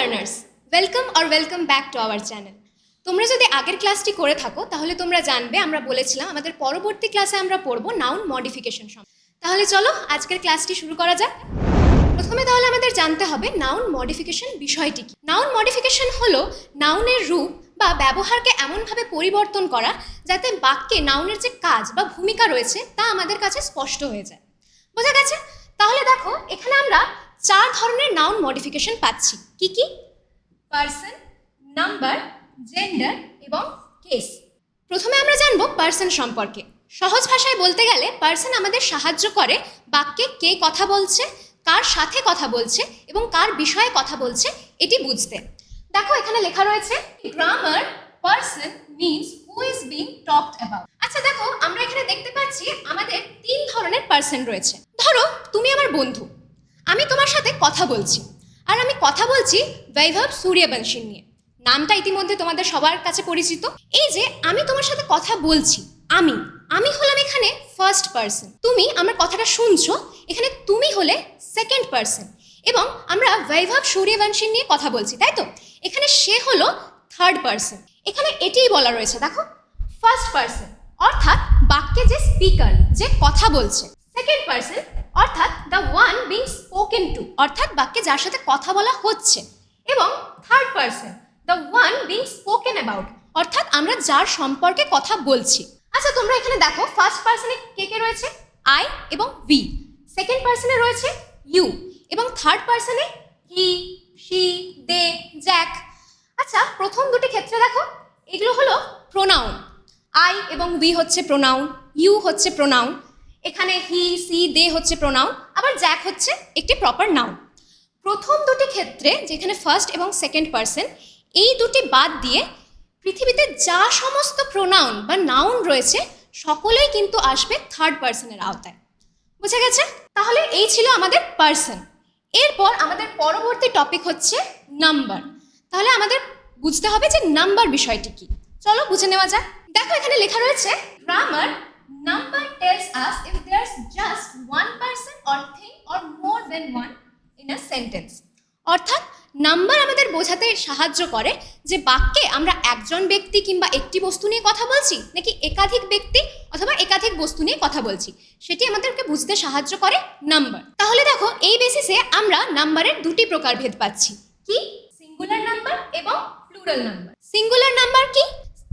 Learners, welcome back to our channel. তোমরা যদি আগের ক্লাসটি করে থাকো তাহলে তোমরা জানবে আমরা বলেছিলাম আমাদের পরবর্তী ক্লাসে আমরা পড়বো নাউন মডিফিকেশন সম্পর্কে। তাহলে চলো আজকের ক্লাসটি শুরু করা যাক। প্রথমে তাহলে আমাদের জানতে হবে নাউন মডিফিকেশন বিষয়টি কি। নাউন মডিফিকেশন হলো নাউনের রূপ বা ব্যবহারকে এমনভাবে পরিবর্তন করা যাতে বাক্যে নাউনের যে কাজ বা ভূমিকা রয়েছে তা আমাদের কাছে স্পষ্ট হয়ে যায়। বোঝা গেছে? তাহলে দেখো এখানে আমরা 4 ধরনের নাউন মডিফিকেশন পাচ্ছি। কি কি? পার্সন, নাম্বার, জেন্ডার এবং কেস। প্রথমে আমরা জানবো পার্সন সম্পর্কে। সহজ ভাষায় বলতে গেলে পার্সন আমাদের সাহায্য করে বাক্যে কে কথা বলছে, কার সাথে কথা বলছে এবং কার বিষয়ে কথা বলছে এটি বুঝতে। দেখো এখানে লেখা রয়েছে grammar person means who is being talked about. আচ্ছা দেখো আমরা এখানে দেখতে পাচ্ছি আমাদের 3 ধরনের পার্সন রয়েছে। ধরো তুমি আমার বন্ধু, আমি তোমার সাথে কথা বলছি, আর আমি কথা বলছি বৈভব সূর্যবংশী নিয়ে। নামটা ইতিমধ্যে তোমাদের সবার কাছে পরিচিত। এই যে আমি তোমার সাথে কথা বলছি, আমি হলাম এখানে ফার্স্ট পার্সন। তুমি আমার কথাটা শুনছো, এখানে তুমি হলে সেকেন্ড পার্সন। এবং আমরা বৈভব সূর্যবংশী নিয়ে কথা বলছি, তাই তো? এখানে সে হলো থার্ড পার্সন। এখানে এটাই বলা রয়েছে, দেখো ফার্স্ট পার্সন অর্থাৎ বাক্যে যে স্পিকার, যে কথা বলছে। সেকেন্ড পার্সন অর্থাৎ the one being spoken to, অর্থাৎ বাক্যে যার সাথে কথা বলা হচ্ছে। এবং third person the one being spoken about, অর্থাৎ আমরা যার সম্পর্কে কথা বলছি। আচ্ছা তোমরা এখানে দেখো ফার্স্ট পার্সনে কে কে রয়েছে? আই এবং উই। সেকেন্ড পার্সনে রয়েছে ইউ এবং থার্ড পার্সনে হি, শি, দে, জ্যাক। আচ্ছা প্রথম দুটি ক্ষেত্রে দেখো এগুলো হলো প্রোনাউন। আই এবং উই হচ্ছে প্রোনাউন, ইউ হচ্ছে প্রোনাউন, এখানে হি, সি, দে হচ্ছে প্রোনাউন, আবার জ্যাক হচ্ছে একটি প্রপার নাউন। প্রথম দুটি ক্ষেত্রে যেখানে ফার্স্ট এবং সেকেন্ড পার্সন, এই দুটি বাদ দিয়ে পৃথিবীতে যা সমস্ত প্রোনাউন বা নাউন রয়েছে সকলেই কিন্তু আসবে থার্ড পার্সনের আওতায়। বুঝে গেছে? তাহলে এই ছিল আমাদের পার্সন। এরপর আমাদের পরবর্তী টপিক হচ্ছে নাম্বার। তাহলে আমাদের বুঝতে হবে যে নাম্বার বিষয়টি কি। চলো বুঝে নেওয়া যাক। দেখো এখানে লেখা রয়েছে grammar number tells us if there's just one person or thing or more than one in a sentence. অর্থাৎ নাম্বার আমাদের বোঝাতে সাহায্য করে যে বাক্যে আমরা একজন ব্যক্তি কিংবা একটি বস্তু নিয়ে কথা বলছি নাকি একাধিক ব্যক্তি অথবা একাধিক বস্তু নিয়ে কথা বলছি, সেটি আমাদেরকে বুঝতে সাহায্য করে নাম্বার। তাহলে দেখো এই বেসিসে আমরা নাম্বারের দুটি প্রকারভেদ পাচ্ছি। কি? সিঙ্গুলার নাম্বার এবং প্লুরাল নাম্বার। সিঙ্গুলার নাম্বার কি?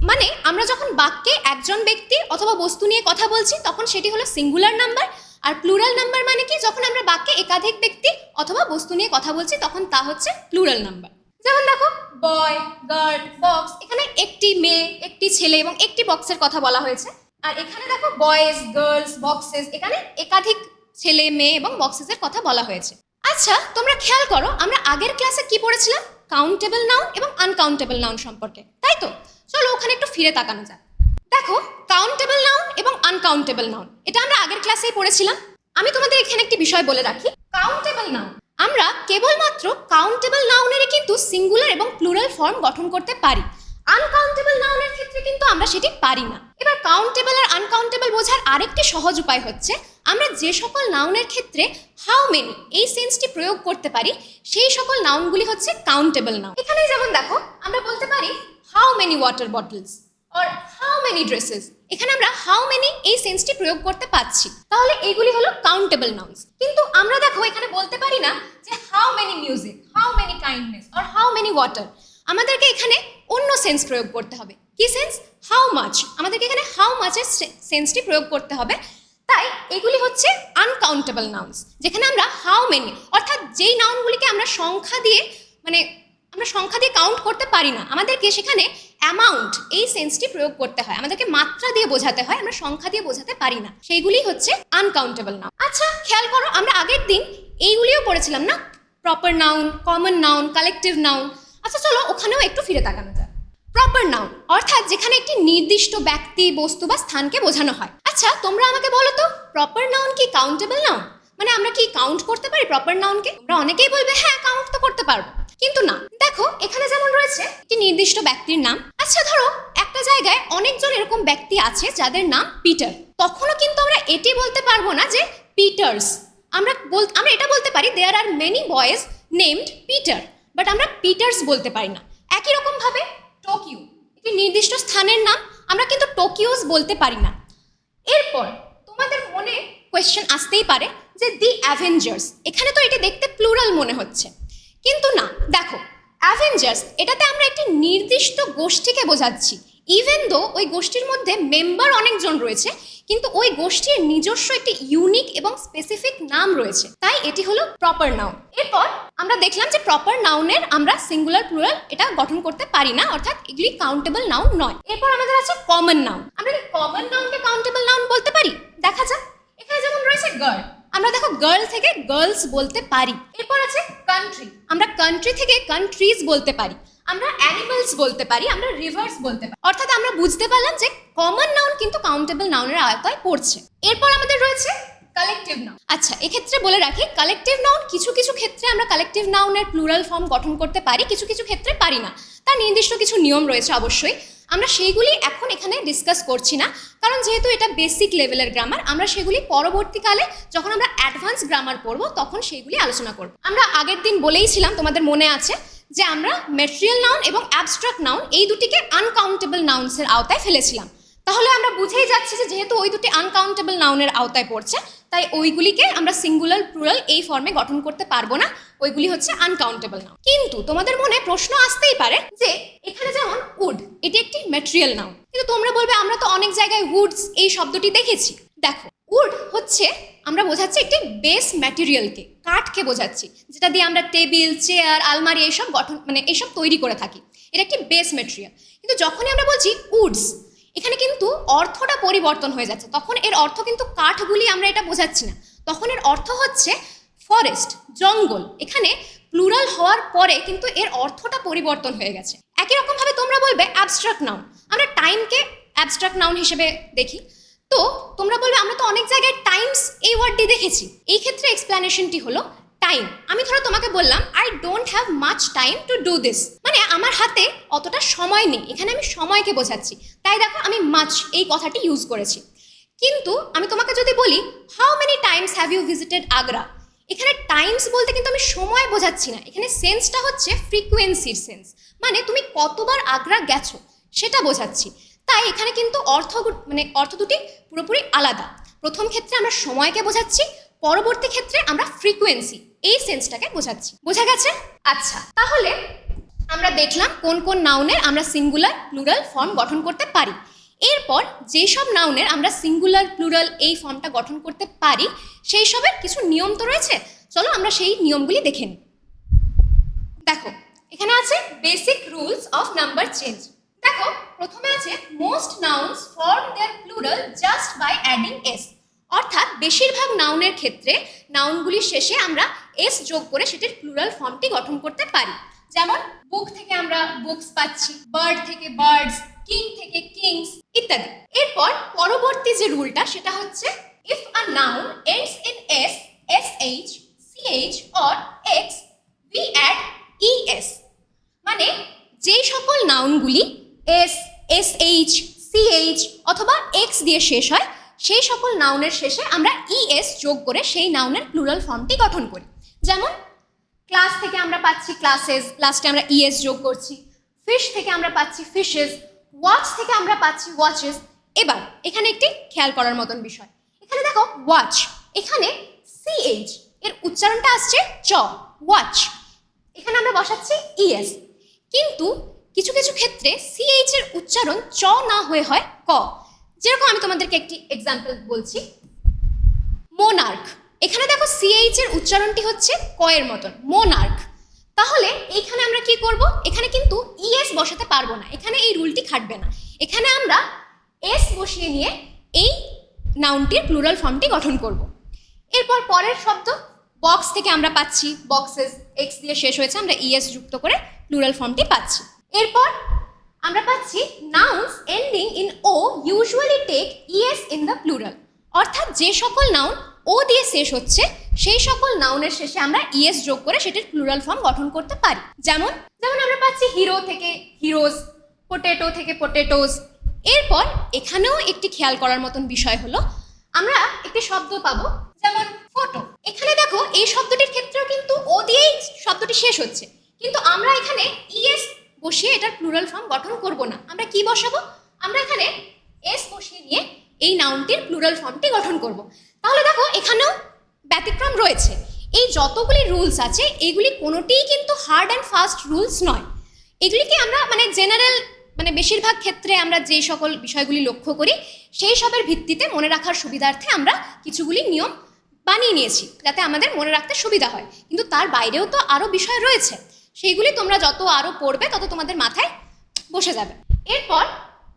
মানে আমরা যখন বাক্যে একজন ব্যক্তি অথবা বস্তু নিয়ে কথা বলছি তখন সেটি হলো সিঙ্গুলার নাম্বার। আর প্লুরাল নাম্বার মানে কি? যখন আমরা বাক্যে একাধিক ব্যক্তি অথবা বস্তু নিয়ে কথা বলছি তখন তা হচ্ছে প্লুরাল নাম্বার। যেমন দেখো বয়, গার্ল, বক্স, এখানে একটি মেয়ে, একটি ছেলে এবং একটি বক্সের কথা বলা হয়েছে। আর এখানে দেখো বয়েজ, গার্লস, বক্সেস, এখানে একাধিক ছেলে, মেয়ে এবং বক্সেসের কথা বলা হয়েছে। আচ্ছা তোমরা খেয়াল করো আমরা আগের ক্লাসে কি পড়েছিলাম? কাউন্টেবল নাউন এবং আনকাউন্টেবল নাউন সম্পর্কে, তাই তো? চলো ওখানে একটু ফিরে তাকানো যাক। দেখো কাউন্টেবল নাউন এবং আনকাউন্টেবল নাউন এটা আমরা আগের ক্লাসেই পড়েছিলাম। আমি তোমাদের এখানে একটি বিষয় বলে রাখি, কাউন্টেবল নাউন আমরা কেবলমাত্র কাউন্টেবল নাউনেরই কিন্তু সিঙ্গুলার এবং প্লুরাল ফর্ম গঠন করতে পারি। আনকাউন্টেবল নাউনের ক্ষেত্রে কিন্তু আমরা সেটি পারি না। এবার কাউন্টেবল আর আনকাউন্টেবল বোঝার আরেকটি সহজ উপায় হচ্ছে আমরা যে সকল নাউনের ক্ষেত্রে হাউ মেনি এই সেন্সটি প্রয়োগ করতে পারি সেই সকল নাউনগুলি হচ্ছে কাউন্টেবল নাউন। এখানে যেমন দেখো আমরা বলতে পারি how many water bottles or how many dresses, এখানে আমরা হাউ মেনি এই সেন্সটি প্রয়োগ করতে পারছি। তাহলে এইগুলি হলো কাউন্টেবল নাউন্স। কিন্তু আমরা দেখো এখানে বলতে পারি না যে how many music, how many kindness or how many water. আমাদেরকে এখানে অন্য সেন্স প্রয়োগ করতে হবে। কি সেন্স? How much. আমাদেরকে এখানে হাউ মাচের সেন্সটি প্রয়োগ করতে হবে। তাই এগুলি হচ্ছে আনকাউন্টেবল নাউন্স, যেখানে আমরা হাউ মেনি অর্থাৎ যেই নাউনগুলিকে আমরা সংখ্যা দিয়ে কাউন্ট করতে পারি না, আমাদেরকে সেখানে অ্যামাউন্ট এই সেন্সটি প্রয়োগ করতে হয়, আমাদেরকে মাত্রা দিয়ে বোঝাতে হয়, আমরা সংখ্যা দিয়ে বোঝাতে পারি না। সেইগুলি হচ্ছে আনকাউন্টেবল নাউন। আচ্ছা খেয়াল করো আমরা আগের দিন এইগুলিও পড়েছিলাম না, proper noun, common noun, collective noun. আচ্ছা চলো ওখানেও একটু ফিরে তাকানো যায়। প্রপার নাউন অর্থাৎ যেখানে একটি নির্দিষ্ট ব্যক্তি, বস্তু বা স্থানকে বোঝানো হয়। আচ্ছা তোমরা আমাকে বলো তো প্রপার নাউন কি কাউন্টেবল নাউন? মানে আমরা কি কাউন্ট করতে পারি প্রপার নাউনকে? তোমরা অনেকেই বলবে হ্যাঁ কাউন্ট তো করতে পারবো, কিন্তু না। দেখো এখানে যেমন রয়েছে একটি নির্দিষ্ট ব্যক্তির নাম। আচ্ছা ধরো একটা জায়গায় অনেকজন এরকম ব্যক্তি আছে যাদের নাম পিটার, তখনও কিন্তু আমরা এটি বলতে পারবো না যে পিটার্স। আমরা এটা বলতে পারি there are many boys named Peter, but আমরা পিটার্স বলতে পারি না। একই রকমভাবে টোকিও একটি নির্দিষ্ট স্থানের নাম, আমরা কিন্তু টোকিওস বলতে পারি না। এরপর তোমাদের মনে কোয়েশ্চেন আসতেই পারে যে দি অ্যাভেঞ্জার্স, এখানে তো এটা দেখতে প্লুরাল মনে হচ্ছে, কিন্তু না, দেখো অ্যাভেঞ্জার্স এটাতে আমরা একটি নির্দিষ্ট গোষ্ঠীকে বোঝাচ্ছি। ইভেন দো ওই গোষ্ঠীর মধ্যে মেম্বার অনেকজন রয়েছে, কিন্তু ওই গোষ্ঠীর নিজস্ব একটি ইউনিক এবং স্পেসিফিক নাম রয়েছে, তাই এটি হলো প্রপার নাউন। এরপর আমরা দেখলাম যে প্রপার নাউনের আমরা সিঙ্গুলার প্লুরাল এটা গঠন করতে পারি না, অর্থাৎ এগুলি কাউন্টেবল নাউন নয়। এরপর আমাদের আছে কমন নাউন। আমরা কি কমন নাউনকে কাউন্টেবল নাউন বলতে পারি? দেখা যাক, এখানে যেমন রয়েছে গার্ল, আমরা দেখো গার্ল থেকে গার্লস বলতে পারি। এরপর আছে কান্ট্রি, আমরা কান্ট্রি থেকে কান্ট্রিজ বলতে পারি। আমরা অ্যানিমালস বলতে পারি, আমরা রিভার্স বলতে পারি। অর্থাৎ আমরা বুঝতে পারলাম যে কমন নাউন কিন্তু কাউন্টেবল নাউনের আওতায় পড়ছে। এরপর আমাদের রয়েছে কালেকটিভ নাউন। আচ্ছা, এক্ষেত্রে বলে রাখি কালেকটিভ নাউন কিছু কিছু ক্ষেত্রে আমরা কালেকটিভ নাউনের প্লুরাল ফর্ম গঠন করতে পারি, কিছু কিছু ক্ষেত্রে পারি না। তার নির্দিষ্ট কিছু নিয়ম রয়েছে অবশ্যই, আমরা সেইগুলি এখন এখানে ডিসকাস করছি না, কারণ যেহেতু এটা বেসিক লেভেলের গ্রামার, আমরা সেগুলি পরবর্তীকালে যখন আমরা অ্যাডভান্স গ্রামার পড়বো তখন সেইগুলি আলোচনা করব। আমরা আগের দিন বলেইছিলাম, তোমাদের মনে আছে, যে আমরা ম্যাটেরিয়াল নাউন এবং অ্যাবস্ট্রাক্ট নাউন এই দুটিকে আনকাউন্টেবল নাউন্সের আওতায় ফেলেছিলাম। তাহলে আমরা বুঝেই যাচ্ছি যে যেহেতু ওই দুটি আনকাউন্টেবল নাউনের আওতায় পড়ছে, তাই ওইগুলিকে আমরা সিঙ্গুলার প্লুরাল এই ফর্মে গঠন করতে পারবো না, ওইগুলি হচ্ছে আনকাউন্টেবল নাউন। কিন্তু তোমাদের মনে প্রশ্ন আসতেই পারে যে এখানে যেমন উড, এটি একটি ম্যাটেরিয়াল নাউন, কিন্তু তোমরা বলবে আমরা তো অনেক জায়গায় উডস এই শব্দটি দেখেছি। দেখো, উড হচ্ছে আমরা বোঝাচ্ছি একটি বেস ম্যাটেরিয়ালকে, কাঠকে বোঝাচ্ছি, যেটা দিয়ে আমরা টেবিল, চেয়ার, আলমারি এইসব গঠন এইসব তৈরি করে থাকি, এটা একটি বেস ম্যাটেরিয়াল। কিন্তু যখনই আমরা বলছি উডস, এখানে কিন্তু অর্থটা পরিবর্তন হয়ে যাচ্ছে, তখন এর অর্থ কিন্তু কাঠগুলি আমরা এটা বোঝাচ্ছি না, তখন এর অর্থ হচ্ছে ফরেস্ট, জঙ্গল। এখানে প্লুরাল হওয়ার পরে কিন্তু এর অর্থটা পরিবর্তন হয়ে গেছে। একই রকমভাবে তোমরা বলবে অ্যাবস্ট্রাক্ট নাউন, আমরা টাইমকে অ্যাবস্ট্রাক্ট নাউন হিসেবে দেখি, তো তোমরা বলবে আমরা তো অনেক জায়গায় টাইমস এই ওয়ার্ডটি দেখেছি। এই ক্ষেত্রে এক্সপ্লানেশনটি হলো টাইম। আমি ধরো তোমাকে বললাম I don't have much time to do this, মানে আমার হাতে অতটা সময় নেই, এখানে আমি সময়কে বোঝাচ্ছি, তাই দেখো আমি মাচ এই কথাটি ইউজ করেছি। কিন্তু আমি তোমাকে যদি বলি how many times have you visited Agra, এখানে টাইমস বলতে কিন্তু আমি সময় বোঝাচ্ছি না, এখানে সেন্সটা হচ্ছে ফ্রিকোয়েন্সির সেন্স, মানে তুমি কতবার আগ্রা গেছো সেটা বোঝাচ্ছি। তাই এখানে কিন্তু অর্থ দুটি পুরোপুরি আলাদা। প্রথম ক্ষেত্রে আমরা সময়কে বোঝাচ্ছি, পরবর্তী ক্ষেত্রে আমরা ফ্রিকোয়েন্সি এই সেন্সটাকে বোঝাচ্ছি। বোঝা গেছে? আচ্ছা, তাহলে আমরা দেখলাম কোন কোন নাউনের আমরা সিঙ্গুলার প্লুরাল ফর্ম গঠন করতে পারি। এরপর যেসব নাউনের আমরা সিঙ্গুলার প্লুরাল এই ফর্মটা গঠন করতে পারি সেই সবের কিছু নিয়ম তো রয়েছে, চলো আমরা সেই নিয়মগুলি দেখে নিই। দেখো, এখানে আছে basic rules of number change. দেখো, প্রথমে আছে most nouns form their plural just by adding S, অর্থাৎ বেশিরভাগ নাউনের ক্ষেত্রে নাউনগুলির শেষে আমরা এস যোগ করে সেটির প্লুরাল ফর্মটি গঠন করতে পারি। যেমন বুক থেকে আমরা বুকস পাচ্ছি, বার্ড থেকে বার্ডস, কিং থেকে কিংস ইত্যাদি। এরপর পরবর্তী যে রুলটা সেটা হচ্ছে if a noun ends in S, SH, CH or X, we add ES, মানে যেই সকল নাউনগুলি এস, এসএইচ, সিএইচ অথবা এক্স দিয়ে শেষ হয় সেই সকল নাউনের শেষে আমরা ইএস যোগ করে সেই নাউনের প্লুরাল ফর্মটি গঠন করি। যেমন ক্লাস থেকে আমরা পাচ্ছি ক্লাসেস, লাস্টে আমরা ইএস যোগ করছি। ফিশ থেকে আমরা পাচ্ছি ফিশেস, ওয়াচ থেকে আমরা পাচ্ছি ওয়াচেস। এবার এখানে একটি খেয়াল করার মতন বিষয়, এখানে দেখো ওয়াচ, এখানে সিএইচ এর উচ্চারণটা আসছে চ, ওয়াচ, এখানে আমরা বসাচ্ছি ইএস। কিন্তু কিছু কিছু ক্ষেত্রে সিএইচ এর উচ্চারণ চ না হয়ে হয় ক। যেরকম আমি তোমাদেরকে একটি এক্সাম্পল বলছি, মোনার্ক, এখানে দেখো সিএইচ এর উচ্চারণটি হচ্ছে ক এর মতন, মোনার্ক। তাহলে এইখানে আমরা কি করব, এখানে কিন্তু ইএস বসাতে পারবো না, এখানে এই রুলটি খাটবে না, এখানে আমরা এস বসিয়ে নিয়ে এই নাউনটির প্লুরাল ফর্মটি গঠন করব। এরপর পরের শব্দ বক্স থেকে আমরা পাচ্ছি বক্সেস, এক্স দিয়ে শেষ হয়েছে, আমরা ইএস যুক্ত করে প্লুরাল ফর্মটি পাচ্ছি। এরপর আমরা পাচ্ছি nouns ending in O usually take ES in the plural, অর্থাৎ যে সকল নাউন ও দিয়ে শেষ হচ্ছে সেই সকল নাউনের শেষে আমরা ইএস যোগ করে সেটির প্লুরাল ফর্ম গঠন করতে পারি। যেমন আমরা পাচ্ছি হিরো থেকে হিরোজ, পোটেটো থেকে পোটেটোজ। এরপর এখানেও একটি খেয়াল করার মতন বিষয় হলো আমরা একটি শব্দ পাবো যেমন ফটো, এখানে দেখো এই শব্দটির ক্ষেত্রেও কিন্তু ও দিয়েই শব্দটি শেষ হচ্ছে, কিন্তু আমরা এখানে ইএস বসিয়ে এটার প্লুরাল ফর্ম গঠন করব না। আমরা কি বসাবো? আমরা এখানে এস বসিয়ে নিয়ে এই নাউনটির প্লুরাল ফর্মটি গঠন করব। তাহলে দেখো এখানেও ব্যতিক্রম রয়েছে। এই যতগুলি রুলস আছে এগুলি কোনোটিই কিন্তু হার্ড অ্যান্ড ফাস্ট রুলস নয়। এগুলিকে আমরা জেনারেল বেশিরভাগ ক্ষেত্রে আমরা যে সকল বিষয়গুলি লক্ষ্য করি সেই সবের ভিত্তিতে মনে রাখার সুবিধার্থে আমরা কিছুগুলি নিয়ম বানিয়ে নিয়েছি যাতে আমাদের মনে রাখতে সুবিধা হয়। কিন্তু তার বাইরেও তো আরও বিষয় রয়েছে, সেইগুলি তোমরা যত আরও পড়বে তত তোমাদের মাথায় বসে যাবে। এরপর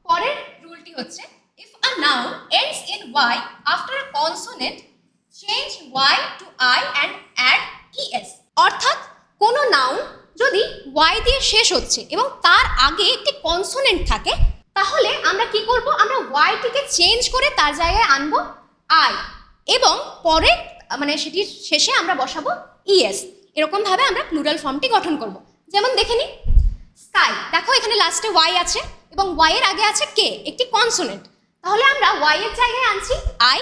পরের রুলটি হচ্ছে, if a noun ends in Y after a consonant change Y to I and add ES. অর্থাৎ কোনো নাউন যদি ওয়াই দিয়ে শেষ হচ্ছে এবং তার আগে একটি কনসোনেন্ট থাকে, তাহলে আমরা কি করব? আমরা ওয়াইটিকে চেঞ্জ করে তার জায়গায় আনবো আই এবং পরে সেটির শেষে আমরা বসাবো ইএস। এরকমভাবে আমরা প্লুরাল ফর্মটি গঠন করব। যেমন দেখে নিই, স্কাই। দেখো এখানে লাস্টে ওয়াই আছে এবং ওয়াই এর আগে আছে কে, একটি কনসোনেন্ট। তাহলে আমরা ওয়াই এর জায়গায় আনছি আই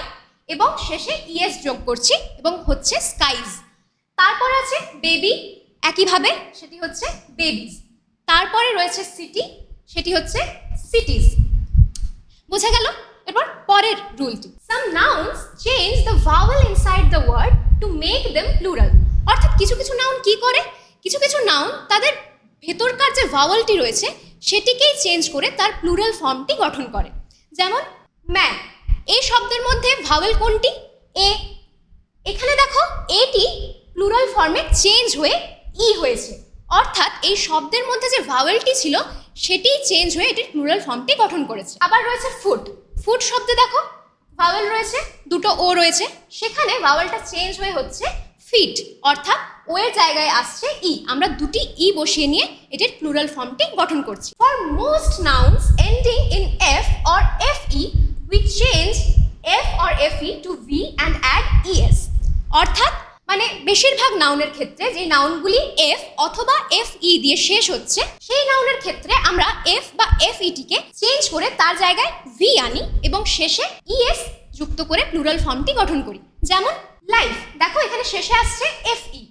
এবং শেষে ইএস যোগ করছি এবং হচ্ছে স্কাইজ। তারপর আছে বেবি, একইভাবে সেটি হচ্ছে বেবিজ। তারপরে রয়েছে সিটি, সেটি হচ্ছে সিটিজ। বোঝা গেল? এরপর পরের রুলটি, some nouns change the vowel inside the word to make them plural. অর্থাৎ কিছু কিছু নাউন কি করে, কিছু কিছু নাউন তাদের ভেতরকার যে ভাওয়েলটি রয়েছে সেটিকেই চেঞ্জ করে তার প্লুরাল ফর্মটি গঠন করে। যেমন ম্যান, এই শব্দের মধ্যে ভাওয়েল কোনটি? এ। এখানে দেখো এটি প্লুরাল ফর্মে চেঞ্জ হয়ে ই হয়েছে, অর্থাৎ এই শব্দের মধ্যে যে ভাওয়েলটি ছিল সেটি চেঞ্জ হয়ে এটির প্লুরাল ফর্মটি গঠন করেছে। আবার রয়েছে ফুট। ফুট শব্দে দেখো ভাওয়েল রয়েছে, দুটো ও রয়েছে, সেখানে ভাওয়েলটা চেঞ্জ হয়ে হচ্ছে ফিট, অর্থাৎ ও এর জায়গায় আসছে ই। আমরা দুটি ই বসিয়ে নিয়ে এটির প্লুরাল ফর্মটি গঠন করছি। For most nouns ending in F or F E we change F or F E to V and add ES. অর্থাৎ বেশিরভাগ নাউনের ক্ষেত্রে যে নাউনগুলি এফ অথবা এফ ই দিয়ে শেষ হচ্ছে সেই নাউনের ক্ষেত্রে আমরা এফ বা এফ ইটিকে চেঞ্জ করে তার জায়গায় ভি আনি এবং শেষে ইএস যুক্ত করে প্লুরাল ফর্মটি গঠন করি। যেমন লাইফ, দেখো এখানে শেষে আসছে এফ ই।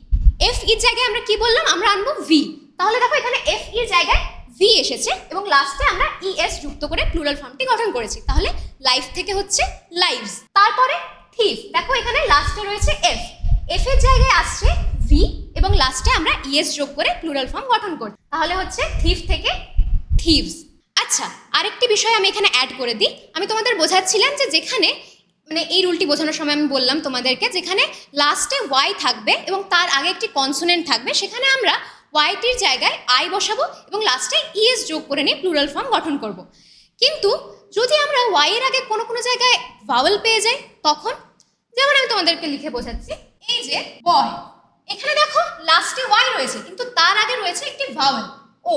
এফ ইর জায়গায় আমরা কি বললাম? আমরা আনবো ভি। তাহলে দেখো এখানে এফ ইর জায়গায় ভি এসেছে এবং লাস্টে আমরা ইএস যুক্ত করে প্লুরাল ফর্মটি গঠন করেছি। তাহলে লাইফ থেকে হচ্ছে লাইভস। তারপরে থিফ, দেখো এখানে লাস্টে রয়েছে এফ, এফ এর জায়গায় আসছে ভি এবং লাস্টে আমরা ইএস যোগ করে প্লুরাল ফর্ম গঠন করি। তাহলে হচ্ছে থিফ থেকে থিভস। আচ্ছা, আরেকটি বিষয় আমি এখানে অ্যাড করে দিই। আমি তোমাদের বোঝাচ্ছিলাম যে যেখানে এই রুলটি বোঝানোর সময় আমি বললাম তোমাদেরকে, যেখানে লাস্টে ওয়াই থাকবে এবং তার আগে একটি কনসোনেন্ট থাকবে সেখানে আমরা ওয়াইটির জায়গায় আই বসাবো এবং লাস্টে ইএস যোগ করে নিয়ে প্লুরাল ফর্ম গঠন করব। কিন্তু যদি আমরা ওয়াই এর আগে কোনো কোনো জায়গায় ভাওয়েল পেয়ে যাই তখন, যেমন আমি তোমাদেরকে লিখে বোঝাচ্ছি, এই যে বয়, এখানে দেখো লাস্টে ওয়াই রয়েছে কিন্তু তার আগে রয়েছে একটি ভাওয়েল ও,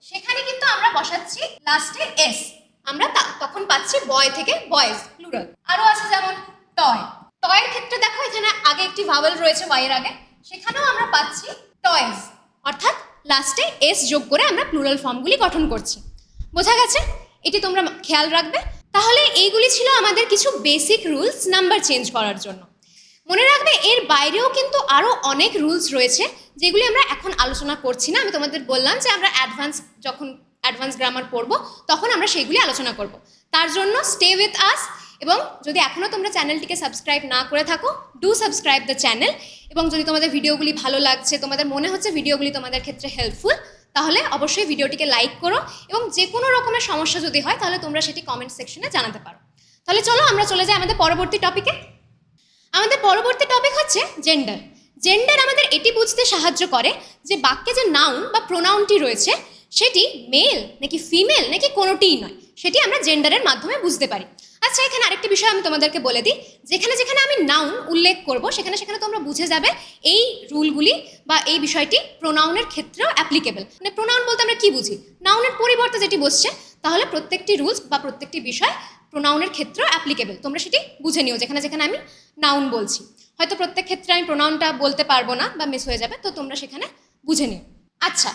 সেখানে কিন্তু আমরা বসাচ্ছি লাস্টে এস। আমরা তখন পাচ্ছি বয় থেকে বয়েজ প্লুরাল। আরও আছে যেমন টয়। টয়ের ক্ষেত্রে দেখো এখানে আগে একটি ভাওয়েল রয়েছে ওয়াই এর আগে, সেখানেও আমরা পাচ্ছি টয়েজ, অর্থাৎ লাস্টে এস যোগ করে আমরা প্লুরাল ফর্মগুলি গঠন করছি। বোঝা গেছে? এটি তোমরা খেয়াল রাখবে। তাহলে এইগুলি ছিল আমাদের কিছু বেসিক রুলস নাম্বার চেঞ্জ করার জন্য। মনে রাখবে এর বাইরেও কিন্তু আরও অনেক রুলস রয়েছে যেগুলি আমরা এখন আলোচনা করছি না। আমি তোমাদের বললাম যে আমরা যখন অ্যাডভান্স গ্রামার পড়বো তখন আমরা সেইগুলি আলোচনা করব। তার জন্য স্টে উইথ আস, এবং যদি এখনও তোমরা চ্যানেলটিকে সাবস্ক্রাইব না করে থাকো, ডু সাবস্ক্রাইব দ্য চ্যানেল। এবং যদি তোমাদের ভিডিওগুলি ভালো লাগছে, তোমাদের মনে হচ্ছে ভিডিওগুলি তোমাদের ক্ষেত্রে হেল্পফুল, তাহলে অবশ্যই ভিডিওটিকে লাইক করো এবং যে কোনো রকমের সমস্যা যদি হয় তাহলে তোমরা সেটি কমেন্ট সেকশনে জানাতে পারো। তাহলে চলো আমরা চলে যাই আমাদের পরবর্তী টপিকে। আমাদের পরবর্তী টপিক হচ্ছে জেন্ডার। জেন্ডার আমাদের এটি বুঝতে সাহায্য করে যে বাক্যে যে নাউন বা প্রোনাউনটি রয়েছে সেটি মেল নাকি ফিমেল নাকি কোনোটিই নয়, সেটি আমরা জেন্ডারের মাধ্যমে বুঝতে পারি। আচ্ছা, এখানে আরেকটি বিষয় আমি তোমাদেরকে বলে দিই, যেখানে যেখানে আমি নাউন উল্লেখ করব সেখানে সেখানে তোমরা বুঝে যাবে এই রুলগুলি বা এই বিষয়টি প্রোনাউনের ক্ষেত্রেও অ্যাপ্লিকেবল। প্রোনাউন বলতে আমরা কি বুঝি? নাউনের পরিবর্তে যেটি বসছে, তাহলে প্রত্যেকটি রুলস বা প্রত্যেকটি বিষয় প্রোনাউনের ক্ষেত্রেও অ্যাপ্লিকেবল। তোমরা সেটি বুঝে নিও যেখানে যেখানে আমি নাউন বলছি। হয়তো প্রত্যেক ক্ষেত্রে আমি প্রোনাউনটা বলতে পারবো না বা মিস হয়ে যাবে, তো তোমরা সেখানে বুঝে নিও। আচ্ছা,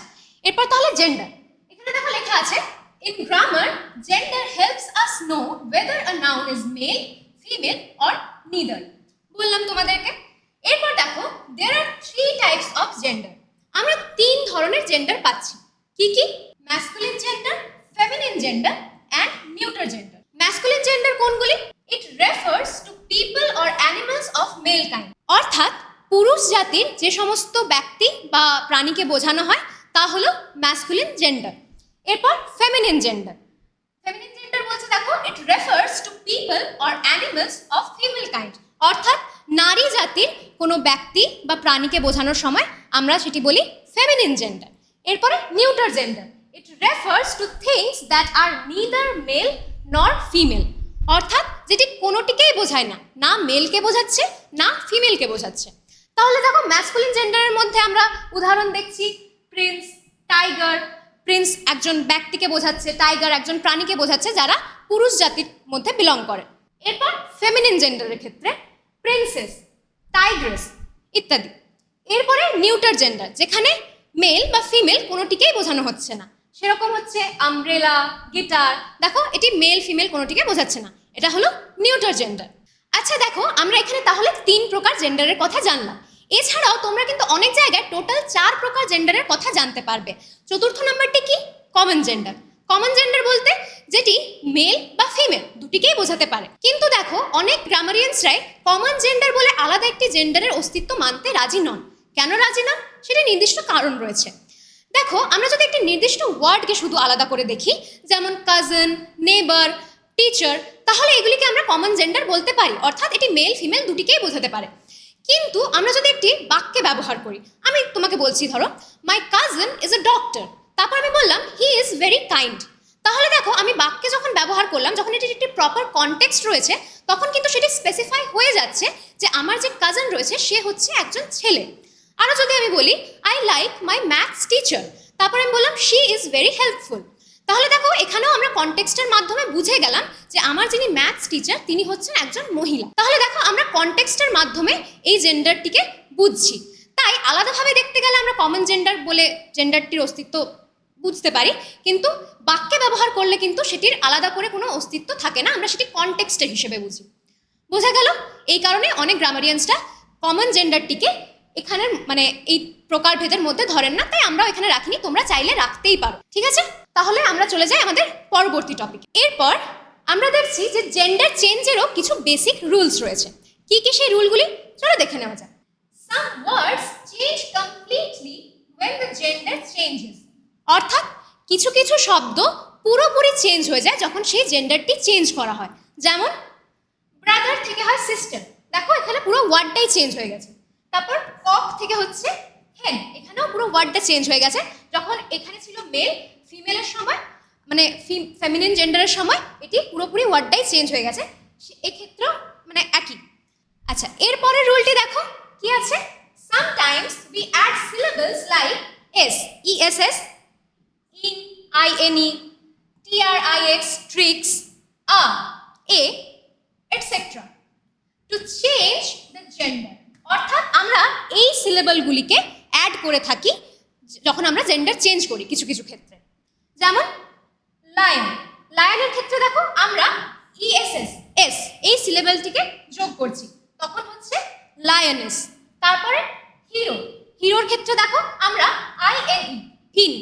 এরপর তাহলে জেন্ডার। এখানে দেখো লেখা আছে, in grammar gender helps us know whether a noun is male, female or neither। বললাম তোমাদেরকে। এরপর দেখো there are 3 types of gender। আমরা তিন ধরনের জেন্ডার পাচ্ছি। কি কি? Masculine gender, feminine gender and neutral gender. Masculine gender কোনগুলি? It refers to people or animals of male kind, অর্থাৎ পুরুষ জাতির যে সমস্ত ব্যক্তি বা প্রাণীকে বোঝানো হয় তা হলো ম্যাসকুলিন জেন্ডার। এরপর ফেমিনিন জেন্ডার। ফেমিনিন জেন্ডার বলছে দেখো, ইট refers to people or animals of female kind, অর্থাৎ নারী জাতির কোনো ব্যক্তি বা প্রাণীকে বোঝানোর সময় আমরা সেটি বলি ফেমিনিন জেন্ডার। এরপরে neutral gender, it refers to things that are neither male nor female, অর্থাৎ যেটি কোনোটিকেই বোঝায় না, না মেলকে বোঝাচ্ছে না ফিমেলকে বোঝাচ্ছে। তাহলে দেখো ম্যাসকুলিন জেন্ডারের মধ্যে আমরা উদাহরণ দেখছি প্রিন্স, টাইগার। প্রিন্স একজন ব্যক্তিকে বোঝাচ্ছে, টাইগার একজন প্রাণীকে বোঝাচ্ছে যারা পুরুষ জাতির মধ্যে বিলং করে। এরপর ফেমিনিন জেন্ডারের ক্ষেত্রে প্রিন্সেস, টাইগ্রেস ইত্যাদি। এরপরে নিউট্রাল জেন্ডার, যেখানে মেল বা ফিমেল কোনোটিকেই বোঝানো হচ্ছে না, সেরকম হচ্ছে আমব্রেলা, গিটার। দেখো এটি মেল ফিমেল কোনোটিকে বোঝাচ্ছে না, এটা হলো নিউট্রাল জেন্ডার। আচ্ছা দেখো, আমরা এখানে তাহলে 3 প্রকার জেন্ডারের কথা জানলাম। এছাড়াও তোমরা কিন্তু অনেক জায়গায় টোটাল 4 প্রকার জেন্ডারের কথা জানতে পারবে। চতুর্থ নাম্বারটি কি? Common gender. কমন জেন্ডার বলতে যেটি মেল বা ফিমেল দুটিকেই বোঝাতে পারে। কিন্তু দেখো অনেক গ্রামারিয়ানসরাই কমন জেন্ডার বলে আলাদা একটি জেন্ডারের অস্তিত্ব মানতে রাজি নন। কেন রাজি নন? সেটি নির্দিষ্ট কারণ রয়েছে। দেখো, আমরা যদি একটি নির্দিষ্ট ওয়ার্ডকে শুধু আলাদা করে দেখি, যেমন কাজিন, নেবার, টিচার, তাহলে এগুলিকে আমরা কমন জেন্ডার বলতে পারি, অর্থাৎ এটি মেল ফিমেল দুটিকেই বোঝাতে পারে। কিন্তু আমরা যদি একটি বাক্যে ব্যবহার করি, আমি তোমাকে বলছি ধরো my cousin is a doctor, তারপর আমি বললাম হি ইজ ভেরি কাইন্ড, তাহলে দেখো আমি বাক্যে যখন ব্যবহার করলাম, যখন এটির একটি প্রপার কনটেক্সট রয়েছে, তখন কিন্তু সেটি স্পেসিফাই হয়ে যাচ্ছে যে আমার যে কাজিন রয়েছে সে হচ্ছে একজন ছেলে। আরও যদি আমি বলি I like my maths teacher, তারপর আমি বললাম শি ইজ ভেরি হেল্পফুল, তাহলে দেখো এখানেও আমরা কনটেক্সটের মাধ্যমে বুঝে গেলাম যে আমার যিনি ম্যাথস টিচার তিনি হচ্ছেন একজন মহিলা। তাহলে দেখো আমরা কনটেক্সটের মাধ্যমে এই জেন্ডারটিকে বুঝছি। তাই আলাদাভাবে দেখতে গেলে আমরা কমন জেন্ডার বলে জেন্ডারটির অস্তিত্ব বুঝতে পারি, কিন্তু বাক্যে ব্যবহার করলে কিন্তু সেটির আলাদা করে কোনো অস্তিত্ব থাকে না, আমরা সেটি কনটেক্সটের হিসেবে বুঝি। বোঝা গেল? এই কারণে অনেক গ্রামারিয়ানসরা কমন জেন্ডারটিকে এখানের মানে এই প্রকারভেদের মধ্যে ধরেন না, তাই আমরা এখানে রাখিনি, তোমরা চাইলে রাখতেই পারো। ঠিক আছে, তাহলে আমরা চলে যাই আমাদের পরবর্তী টপিক। এরপর আমরা দেখছি যে জেন্ডার চেঞ্জেরও কিছু বেসিক রুলস রয়েছে। কি কি সেই রুলগুলি? চলো দেখে নেওয়া যাক। Some words change completely when the gender changes, অর্থাৎ কিছু কিছু শব্দ পুরোপুরি চেঞ্জ হয়ে যায় যখন সেই জেন্ডারটি চেঞ্জ করা হয়। যেমন ব্রাদার থেকে হয় সিস্টার, দেখো এখানে পুরো ওয়ার্ডটাই চেঞ্জ হয়ে গেছে। তারপর কক থেকে হচ্ছে হেন, এখানেও পুরো ওয়ার্ডটা চেঞ্জ হয়ে গেছে। যখন এখানে ছিল মেল, ফিমেলের সময় মানে ফেমিনিন জেন্ডারের সময় এটি পুরোপুরি ওয়ার্ডটাই চেঞ্জ হয়ে গেছে, এক্ষেত্রেও মানে একই। আচ্ছা, এরপরের রুলটি দেখো কি আছে। Sometimes we add syllables like ess, E S S, in, I N E, T R I X, trix, a etcetera to change the gender, অর্থাৎ আমরা এই সিলেবলগুলিকে অ্যাড করে থাকি যখন আমরা জেন্ডার চেঞ্জ করি কিছু কিছু ক্ষেত্রে। যেমন লায়ন, লায়নের ক্ষেত্রে দেখো আমরা ইএসএস, এস এই সিলেবলটিকে যোগ করছি, তখন হচ্ছে লায়নেস। তারপরে হিরো, হিরোর ক্ষেত্রে দেখো আমরা আইএনই, হিন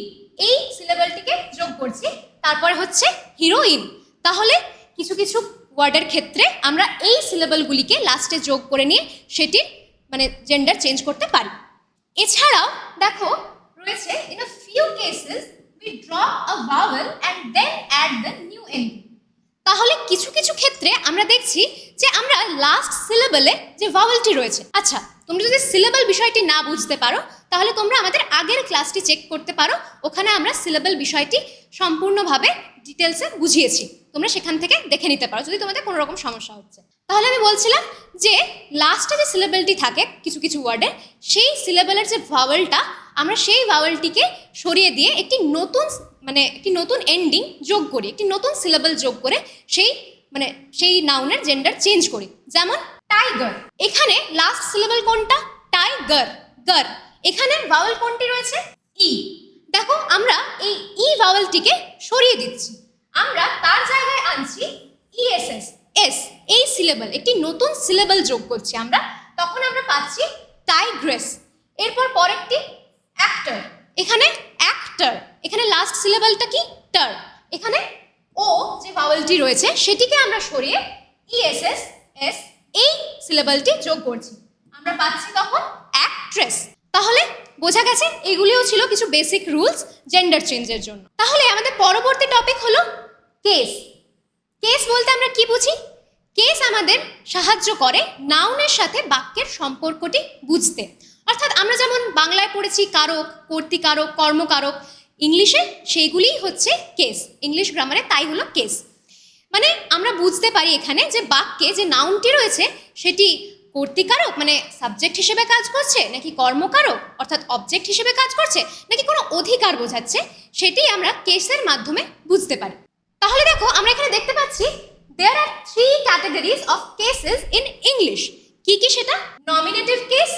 এই সিলেবলটিকে যোগ করছি, তারপরে হচ্ছে হিরোইন। তাহলে কিছু কিছু ওয়ার্ডের ক্ষেত্রে আমরা এই সিলেবলগুলিকে লাস্টে যোগ করে নিয়ে সেটির মানে জেন্ডার চেঞ্জ করতে পারি। এছাড়াও দেখো রয়েছে in a few cases we drop a vowel and then add the new ending. তাহলে কিছু কিছু ক্ষেত্রে আমরা দেখছি যে আমরা লাস্ট সিলেবলে যে ভাওয়েলটি রয়েছে, আচ্ছা তোমরা যদি সিলেবল বিষয়টি না বুঝতে পারো তাহলে তোমরা আমাদের আগের ক্লাসটি চেক করতে পারো, ওখানে আমরা সিলেবল বিষয়টি সম্পূর্ণভাবে ডিটেলসে বুঝিয়েছি, তোমরা সেখান থেকে দেখে নিতে পারো যদি তোমাদের কোনো রকম সমস্যা হচ্ছে। তাহলে আমি বলছিলাম যে লাস্টে যে সিলেবলটি থাকে কিছু কিছু ওয়ার্ডে, সেই সিলেবলের যে ভাওয়েলটা আমরা সেই ভাওয়েলটিকে সরিয়ে দিয়ে একটি নতুন এন্ডিং যোগ করি, একটি নতুন সিলেবল যোগ করে সেই নাউনের জেন্ডার চেঞ্জ করি। যেমন টাইগার, এখানে লাস্ট সিলেবল কোনটা? টাইগার, গার, এখানে ভাওয়েল কোনটি রয়েছে? ই। দেখো আমরা এই ই ভাওয়েলটিকে সরিয়ে দিচ্ছি, আমরা তার জায়গায় আনছি ইএসএস, এস এই সিলেবল, একটি নতুন সিলেবল যোগ করছি আমরা, তখন আমরা পাচ্ছি টাইগ্রেস। এরপর পরেরটি অ্যাক্টর, এখানে অ্যাক্টর, এখানে লাস্ট সিলেবলটা কি টার, এখানে ও যে ভাওয়েলটি রয়েছে সেটিকে আমরা সরিয়ে ইএসএস এস এই সিলেবলটি যোগ করছি, আমরা পাচ্ছি তখন অ্যাক্ট্রেস। তাহলে বোঝা গেছে এগুলিও ছিল কিছু বেসিক রুলস জেন্ডার চেঞ্জের জন্য। তাহলে আমাদের পরবর্তী টপিক হলো কেস। কেস বলতে আমরা কি বুঝি? কেস আমাদের সাহায্য করে নাউনের সাথে বাক্যের সম্পর্কটি বুঝতে। অর্থাৎ আমরা যেমন বাংলায় পড়েছি কারক, কর্তৃকারক, কর্মকারক, ইংলিশে সেইগুলিই হচ্ছে কেস, ইংলিশ গ্রামারে তাই হলো কেস। মানে আমরা বুঝতে পারি এখানে যে বাক্যে যে নাউনটি রয়েছে সেটি কর্তৃকারক মানে সাবজেক্ট হিসেবে কাজ করছে, নাকি কর্মকারক অর্থাৎ অবজেক্ট হিসেবে কাজ করছে, নাকি কোনো অধিকার বোঝাচ্ছে, সেটি আমরা কেসের মাধ্যমে বুঝতে পারি। তাহলে দেখো আমরা এখানে দেখতে পাচ্ছি there are 3 categories of cases in English. কি কি সেটা? নমিনেটিভ কেস,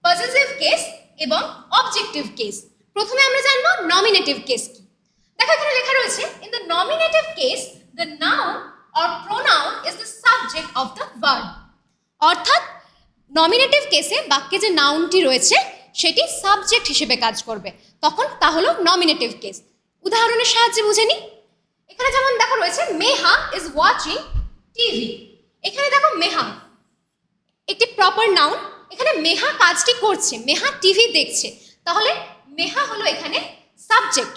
পজেসিভ কেস এবং অবজেক্টিভ কেস। প্রথমে আমরা জানবো নমিনেটিভ কেস কি। দেখো এখানে লেখা রয়েছে in the nominative case the noun or pronoun is the subject of the verb. অর্থাৎ নমিনেটিভ কেসে বাক্যে যে নাউনটি রয়েছে সেটি সাবজেক্ট হিসেবে কাজ করবে, তখন তা হলো নমিনেটিভ কেস। উদাহরণের সাহায্যে বুঝে নিই। এখানে যেমন দেখো রয়েছে মেহা ইজ ওয়াচিং টিভি। এখানে দেখো মেহা একটি প্রপার নাউন, এখানে মেহা কাজটি করছে, মেহা টিভি দেখছে, তাহলে মেহা হলো এখানে সাবজেক্ট।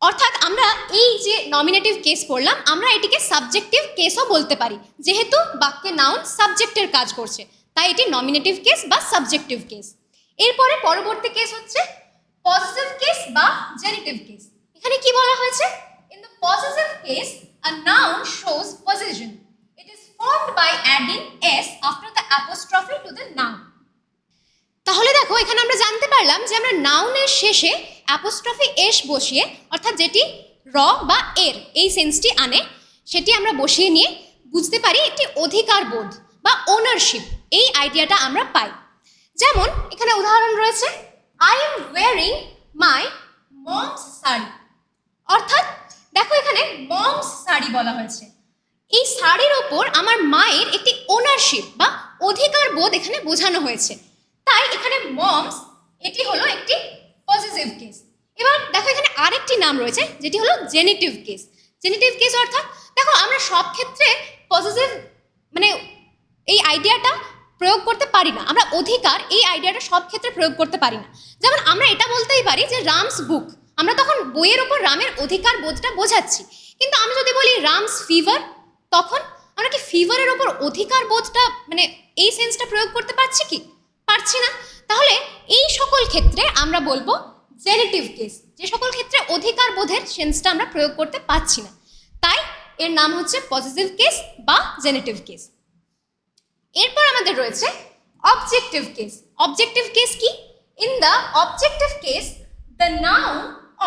অর্থাৎ আমরা এই যে নমিনেটিভ কেস পড়লাম আমরা এটিকে সাবজেক্টিভ কেসও বলতে পারি, যেহেতু বাক্যে নাউন সাবজেক্টের কাজ করছে তাই এটি নমিনেটিভ কেস বা সাবজেক্টিভ কেস। এরপরে পরবর্তী কেস হচ্ছে পজিটিভ কেস বা জেনিটিভ কেস। এখানে কি বলা হয়েছে? In the possessive case, a noun shows possession. It is formed by adding s after the apostrophe to the noun. তাহলে দেখো এখানে আমরা জানতে পারলাম যে আমরা নাউনের শেষে অ্যাপোস্ট্রফি এস বসিয়ে অর্থাৎ যেটি র বা এর এই সেন্সটি আনে সেটি আমরা বসিয়ে নিয়ে বুঝতে পারি একটি অধিকার বোধ বা ওনারশিপ, এই আইডিয়াটা আমরা পাই। যেমন এখানে উদাহরণ রয়েছে I am wiring my moms sari. অর্থাৎ দেখো এখানে মমস শাড়ি বলা হয়েছে, এই শাড়ির ওপর আমার মায়ের একটি ওনারশিপ বা অধিকার বোধ এখানে বোঝানো হয়েছে, তাই এখানে মমস এটি হলো একটি পজিটিভ কেস। এবার দেখো এখানে আরেকটি নাম রয়েছে যেটি হলো জেনিটিভ কেস। জেনিটিভ কেস অর্থাৎ দেখো আমরা সব ক্ষেত্রে পজিটিভ মানে এই আইডিয়াটা প্রয়োগ করতে পারি না, আমরা অধিকার এই আইডিয়াটা সব ক্ষেত্রে প্রয়োগ করতে পারি না। যেমন আমরা এটা বলতেই পারি যে রামস বুক, আমরা তখন বইয়ের ওপর রামের অধিকার বোধটা বোঝাচ্ছি, কিন্তু আমি যদি বলি রামস ফিভার, তখন আমরা কি ফিভারের ওপর অধিকার বোধটা মানে এই সেন্সটা প্রয়োগ করতে পারছি কি? পারছি না। তাহলে এই সকল ক্ষেত্রে আমরা বলবো জেনিটিভ কেস, যে সকল ক্ষেত্রে অধিকার বোধের সেন্সটা আমরা প্রয়োগ করতে পারছি না, তাই এর নাম হচ্ছে পজিটিভ কেস বা জেনিটিভ কেস। এরপর আমাদের রয়েছে অবজেক্টিভ কেস। অবজেক্টিভ কেস কি? In the objective case the noun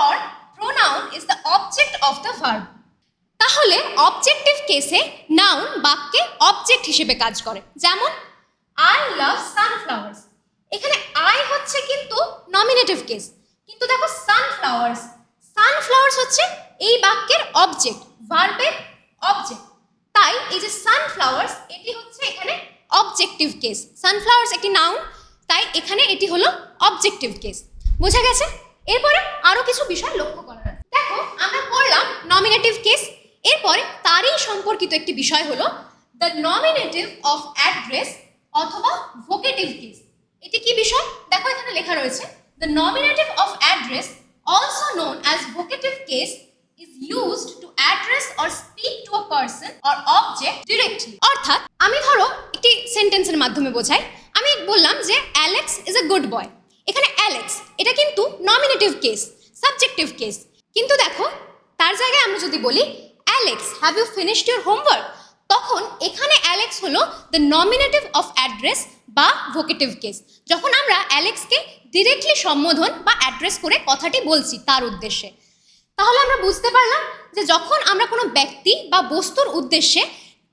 or pronoun is the object of the verb. তাহলে অবজেক্টিভ কেসে নাউন বাক্যে অবজেক্ট হিসেবে কাজ করে। যেমন I love sunflowers, এখানে I হচ্ছে কিন্তু নমিনেটিভ কেস, কিন্তু দেখো সানফ্লাওয়ার্স, সানফ্লাওয়ার্স হচ্ছে এই বাক্যের অবজেক্ট, ভার্বের অবজেক্ট, তাই এই যে সানফ্লাওয়ার্স এটি হচ্ছে এখানে অবজেক্টিভ কেস। সানফ্লাওয়ার্স একটি নাউন, তাই এখানে এটি হলো অবজেক্টিভ কেস। বোঝা গেছে? এরপরে আরো কিছু বিষয় লক্ষ্য করা আছে। দেখো আমরা পড়লাম নমিনেটিভ কেস, এরপরে তারই সম্পর্কিত একটি বিষয় হলো দ্য নমিনেটিভ অফ অ্যাড্রেস অথবা ভোকেটিভ কেস। এটি কি বিষয়? দেখো এখানে লেখা রয়েছে the nominative of address also known as vocative case is used to address or speak to a person or object directly. অর্থাৎ আমি ধরো একটি সেন্টেন্সের মাধ্যমে বোঝাই, আমি বললাম যে Alex is a good boy. এখানে অ্যালেক্স এটা কিন্তু নমিনেটিভ কেস, সাবজেক্টিভ কেস, কিন্তু দেখো তার জায়গায় আমরা যদি বলি Alex have you finished your homework, তখন এখানে অ্যালেক্স হলো দ্য নমিনেটিভ অফ অ্যাড্রেস বা ভোকেটিভ কেস, যখন আমরা অ্যালেক্সকে ডিরেক্টলি সম্বোধন বা অ্যাড্রেস করে কথাটি বলছি তার উদ্দেশ্যে। তাহলে আমরা বুঝতে পারলাম যে যখন আমরা কোনো ব্যক্তি বা বস্তুর উদ্দেশ্যে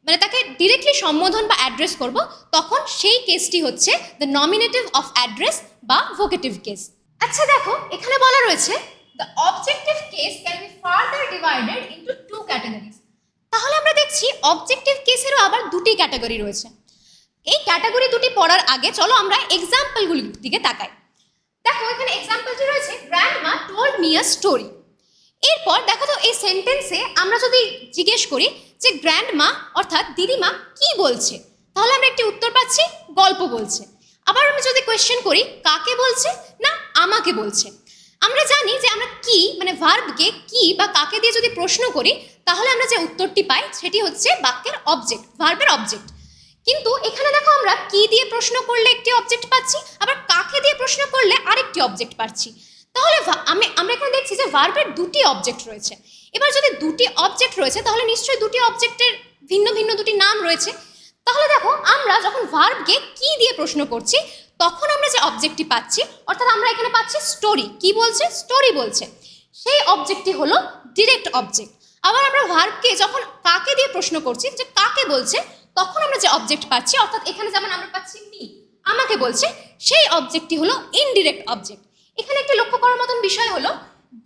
মানে তাকে ডিরেক্টলি সম্বোধন বা অ্যাড্রেস করব, তখন সেই কেসটি হচ্ছে দ্য নমিনেটিভ অফ অ্যাড্রেস বা ভোকেটিভ কেস। আচ্ছা দেখো এখানে বলা রয়েছে the objective case can be further divided into 2 categories. তাহলে আমরা দেখছি অবজেক্টিভ কেসেরও আবার দুটি ক্যাটাগরি রয়েছে। এই ক্যাটাগরি দুটি পড়ার আগে চলো আমরা এক্সাম্পলগুলির দিকে তাকাই। দেখো এখানে এক্সাম্পলটি রয়েছে grandma told me a story. এরপর দেখো তো এই সেন্টেন্সে আমরা যদি জিজ্ঞেস করি যে গ্র্যান্ডমা অর্থাৎ দিদিমা কি বলছে, তাহলে আমরা একটি উত্তর পাচ্ছি গল্প বলছে। আবার আমি যদি কোয়েশ্চেন করি কাকে বলছে না আমাকে বলছে, আমরা জানি যে আমরা কি মানে ভার্বকে কি বা কাকে দিয়ে যদি প্রশ্ন করি তাহলে আমরা যে উত্তরটি পাই সেটি হচ্ছে বাক্যের অবজেক্ট, ভার্বের অবজেক্ট। কিন্তু এখানে দেখো আমরা কি দিয়ে প্রশ্ন করলে একটি অবজেক্ট পাচ্ছি, আবার কাকে দিয়ে প্রশ্ন করলে আরেকটি অবজেক্ট পাচ্ছি। তাহলে আমরা এখানে দেখছি যে ভার্বের দুটি অবজেক্ট রয়েছে। এবার যদি দুটি অবজেক্ট রয়েছে তাহলে নিশ্চয়ই দুটি অবজেক্টের ভিন্ন ভিন্ন দুটি নাম রয়েছে। তাহলে দেখো আমরা যখন ভার্বকে কি দিয়ে প্রশ্ন করছি তখন আমরা যে অবজেক্টটি পাচ্ছি, অর্থাৎ আমরা এখানে পাচ্ছি স্টোরি। কি বলছে? স্টোরি বলছে। সেই অবজেক্টটি হলো ডিরেক্ট অবজেক্ট। আবার আমরা ভার্বকে যখন কাকে দিয়ে প্রশ্ন করছি যে কাকে বলছে, তখন আমরা যে অবজেক্ট পাচ্ছি, অর্থাৎ এখানে যেমন আমরা পাচ্ছি মি, আমাকে বলছে, সেই অবজেক্টটি হলো ইনডিরেক্ট অবজেক্ট। এখানে একটি লক্ষ্য করার মতন বিষয় হলো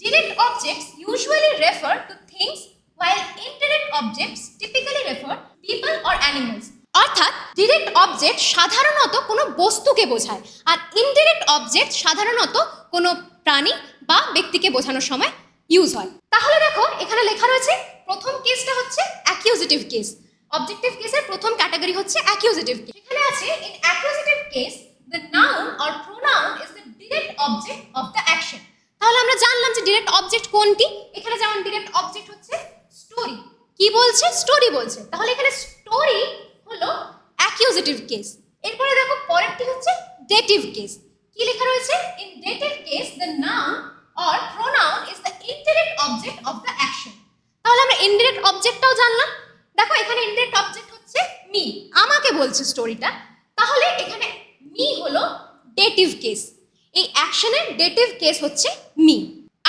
direct objects usually refer to things while indirect objects typically refer people or animals। অর্থাৎ ডিরেক্ট অবজেক্ট সাধারণত কোনো বস্তুকে বোঝায় আর ইনডিরেক্ট অবজেক্ট সাধারণত কোনো প্রাণী বা ব্যক্তিকে বোঝানোর সময় ইউজ হয়। তাহলে দেখো এখানে লেখা রয়েছে প্রথম কেসটা হচ্ছে অ্যাকিউজেটিভ কেস। অবজেক্টিভ কেসের প্রথম ক্যাটাগরি হচ্ছে অ্যাকিউজেটিভ কেস। এখানে আছে in accusative case the noun or pronoun is the direct object of the action. তাহলে আমরা জানলাম যে ডিরেক্ট অবজেক্ট কোনটি। এখানে যেমন ডিরেক্ট অবজেক্ট হচ্ছে স্টোরি। কি বলছে? স্টোরি বলছে। তাহলে এখানে স্টোরি হলো অ্যাকিউজেটিভ কেস। এরপরে দেখো পরেরটি হচ্ছে ডেটিভ কেস। কি লেখা রয়েছে? In dative case the noun or pronoun is the indirect object of the action. তাহলে আমরা ইনডিরেক্ট অবজেক্টটাও জানলাম। দেখো এখানে ইনডিরেক্ট অবজেক্ট হচ্ছে মি, আমাকে বলছে স্টোরিটা। তাহলে এখানে মি হলো ডেটিভ কেস। এই অ্যাকশনের ডেটিভ কেস হচ্ছে মি।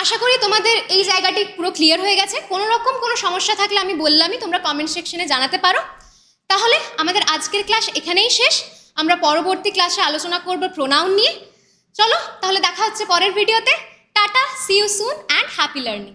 আশা করি তোমাদের এই জায়গাটি পুরো ক্লিয়ার হয়ে গেছে। কোনো রকম কোনো সমস্যা থাকলে আমি বললামই, তোমরা কমেন্ট সেকশনে জানাতে পারো। তাহলে আমাদের আজকের ক্লাস এখানেই শেষ। আমরা পরবর্তী ক্লাসে আলোচনা করব প্রোনাউন নিয়ে। চলো তাহলে দেখা হচ্ছে পরের ভিডিওতে। Tata, see you soon and happy learning.